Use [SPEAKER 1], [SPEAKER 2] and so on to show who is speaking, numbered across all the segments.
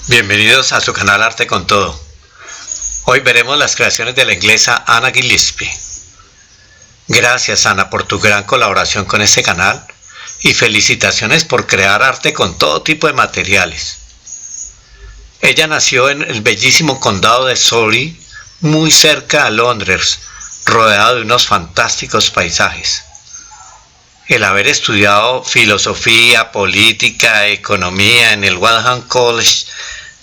[SPEAKER 1] Bienvenidos a su canal Arte con Todo. Hoy veremos las creaciones de la inglesa Anna Gillespie. Gracias, Ana, por tu gran colaboración con este canal y felicitaciones por crear arte con todo tipo de materiales. Ella nació en el bellísimo condado de Surrey, muy cerca a Londres, rodeado de unos fantásticos paisajes. El haber estudiado filosofía, política, economía en el Wadham College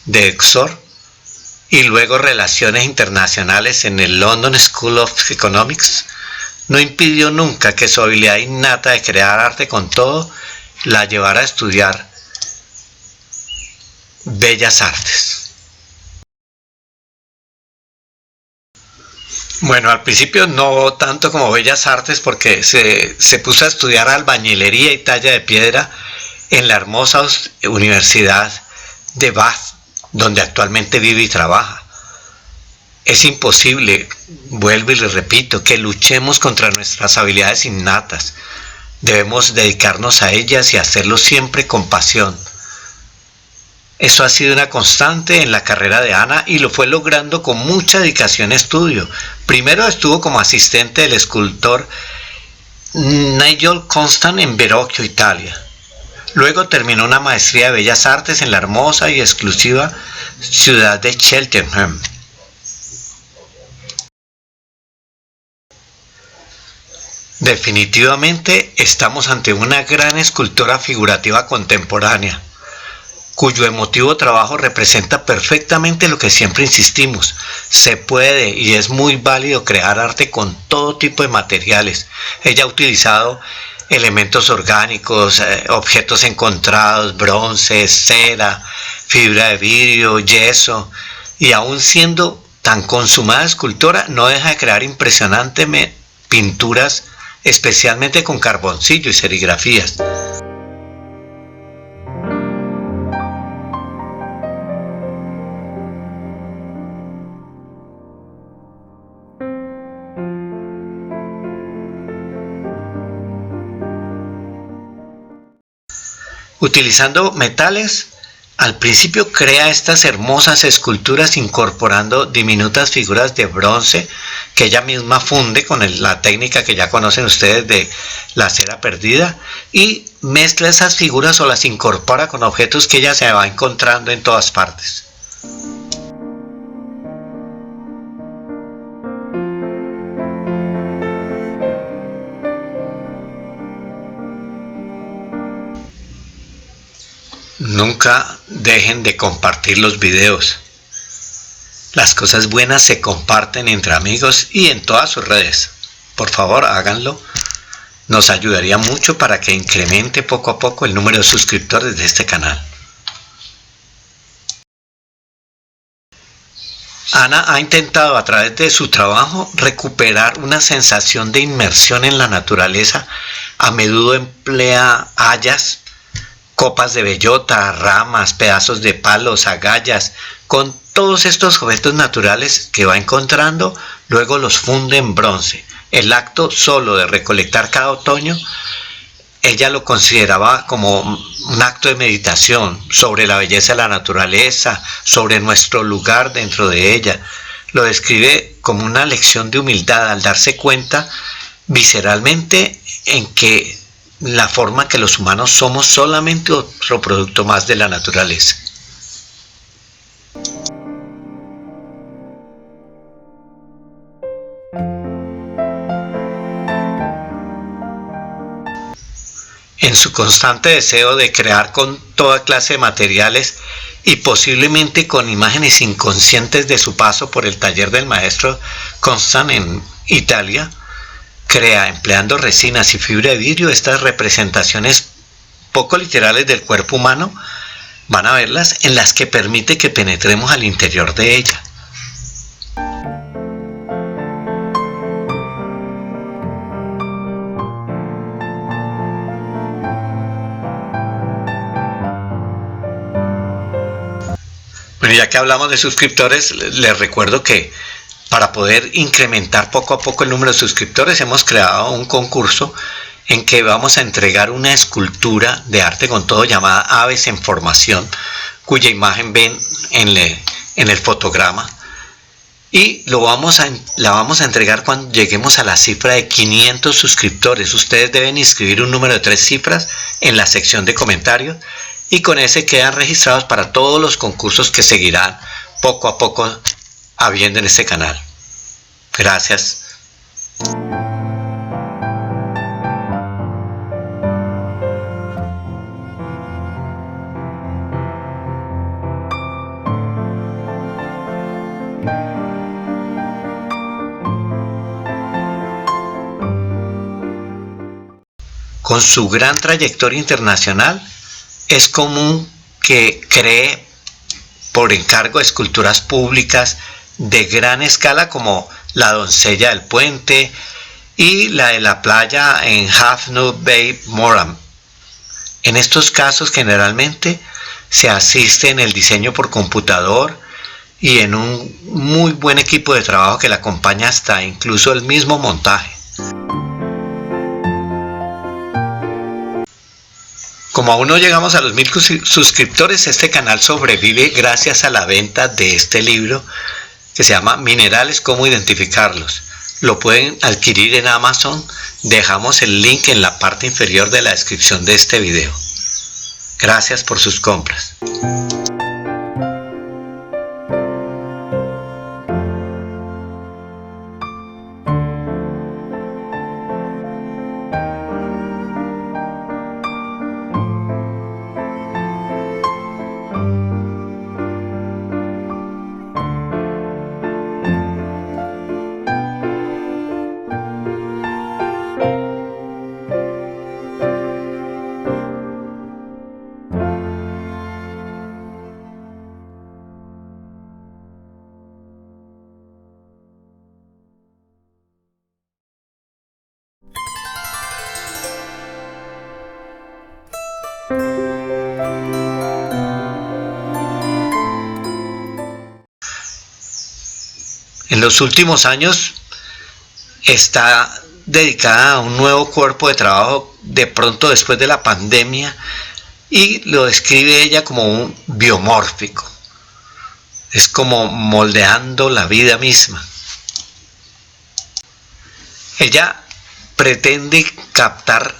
[SPEAKER 1] de Oxford y luego relaciones internacionales en el London School of Economics no impidió nunca que su habilidad innata de crear arte con todo la llevara a estudiar bellas artes. Bueno, al principio no tanto como bellas artes porque se puso a estudiar albañilería y talla de piedra en la hermosa Universidad de Bath, donde actualmente vive y trabaja. Es imposible, vuelvo y le repito, que luchemos contra nuestras habilidades innatas. Debemos dedicarnos a ellas y hacerlo siempre con pasión. Eso ha sido una constante en la carrera de Ana y lo fue logrando con mucha dedicación y estudio. Primero estuvo como asistente del escultor Nigel Constant en Verrocchio, Italia. Luego terminó una maestría de Bellas Artes en la hermosa y exclusiva ciudad de Cheltenham. Definitivamente estamos ante una gran escultora figurativa contemporánea, cuyo emotivo trabajo representa perfectamente lo que siempre insistimos. Se puede y es muy válido crear arte con todo tipo de materiales. Ella ha utilizado elementos orgánicos, objetos encontrados, bronce, cera, fibra de vidrio, yeso, y aún siendo tan consumada escultora, no deja de crear impresionantes pinturas, especialmente con carboncillo y serigrafías. Utilizando metales, al principio crea estas hermosas esculturas incorporando diminutas figuras de bronce que ella misma funde con la técnica que ya conocen ustedes de la cera perdida, y mezcla esas figuras o las incorpora con objetos que ella se va encontrando en todas partes. Nunca dejen de compartir los videos. Las cosas buenas se comparten entre amigos y en todas sus redes. Por favor, háganlo. Nos ayudaría mucho para que incremente poco a poco el número de suscriptores de este canal. Ana ha intentado a través de su trabajo recuperar una sensación de inmersión en la naturaleza. A menudo emplea hayas, copas de bellota, ramas, pedazos de palos, agallas. Con todos estos objetos naturales que va encontrando, luego los funde en bronce. El acto solo de recolectar cada otoño, ella lo consideraba como un acto de meditación sobre la belleza de la naturaleza, sobre nuestro lugar dentro de ella. Lo describe como una lección de humildad al darse cuenta visceralmente en que la forma que los humanos somos solamente otro producto más de la naturaleza. En su constante deseo de crear con toda clase de materiales y posiblemente con imágenes inconscientes de su paso por el taller del maestro Constant en Italia, crea, empleando resinas y fibra de vidrio, estas representaciones poco literales del cuerpo humano. Van a verlas, en las que permite que penetremos al interior de ella. Bueno, ya que hablamos de suscriptores, les recuerdo que para poder incrementar poco a poco el número de suscriptores, hemos creado un concurso en que vamos a entregar una escultura de arte con todo llamada Aves en Formación, cuya imagen ven en el fotograma. Y la vamos a entregar cuando lleguemos a la cifra de 500 suscriptores. Ustedes deben inscribir un número de 3 cifras en la sección de comentarios y con ese quedan registrados para todos los concursos que seguirán poco a poco habiendo en este canal. Gracias. Con su gran trayectoria internacional, es común que cree por encargo esculturas públicas de gran escala como la Doncella del Puente y la de la playa en Half Moon Bay, Moram. En estos casos generalmente se asiste en el diseño por computador y en un muy buen equipo de trabajo que le acompaña hasta incluso el mismo montaje. Como aún no llegamos a los 1000 suscriptores, este canal sobrevive gracias a la venta de este libro que se llama Minerales, cómo identificarlos. Lo pueden adquirir en Amazon. Dejamos el link en la parte inferior de la descripción de este video. Gracias por sus compras. En los últimos años está dedicada a un nuevo cuerpo de trabajo de pronto después de la pandemia y lo describe ella como un biomórfico. Es como moldeando la vida misma. Ella pretende captar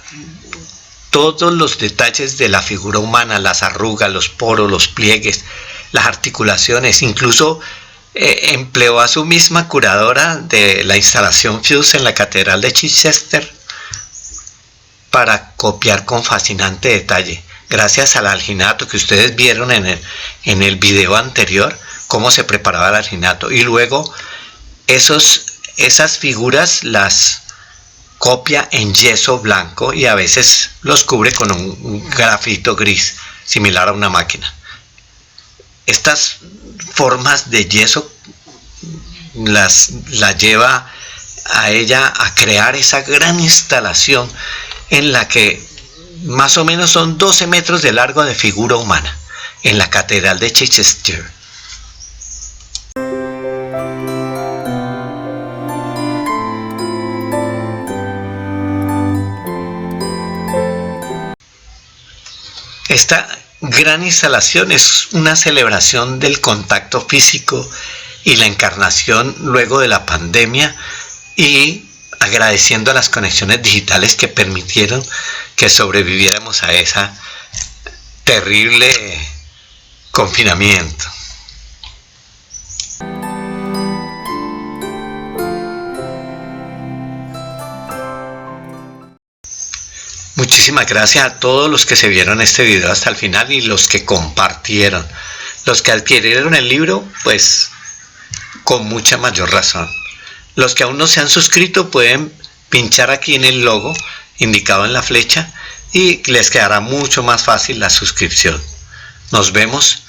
[SPEAKER 1] todos los detalles de la figura humana, las arrugas, los poros, los pliegues, las articulaciones, incluso empleó a su misma curadora de la instalación Fuse en la Catedral de Chichester para copiar con fascinante detalle, gracias al alginato que ustedes vieron en el video anterior, cómo se preparaba el alginato, y luego esas figuras las copia en yeso blanco y a veces los cubre con un grafito gris similar a una máquina. Estas formas de yeso la lleva a ella a crear esa gran instalación en la que más o menos son 12 metros de largo de figura humana en la Catedral de Chichester. Esta gran instalación es una celebración del contacto físico y la encarnación luego de la pandemia y agradeciendo a las conexiones digitales que permitieron que sobreviviéramos a ese terrible confinamiento. Muchísimas gracias a todos los que se vieron este video hasta el final y los que compartieron. Los que adquirieron el libro, pues con mucha mayor razón. Los que aún no se han suscrito pueden pinchar aquí en el logo indicado en la flecha y les quedará mucho más fácil la suscripción. Nos vemos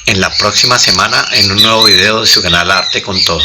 [SPEAKER 1] en la próxima semana en un nuevo video de su canal Arte con Todo.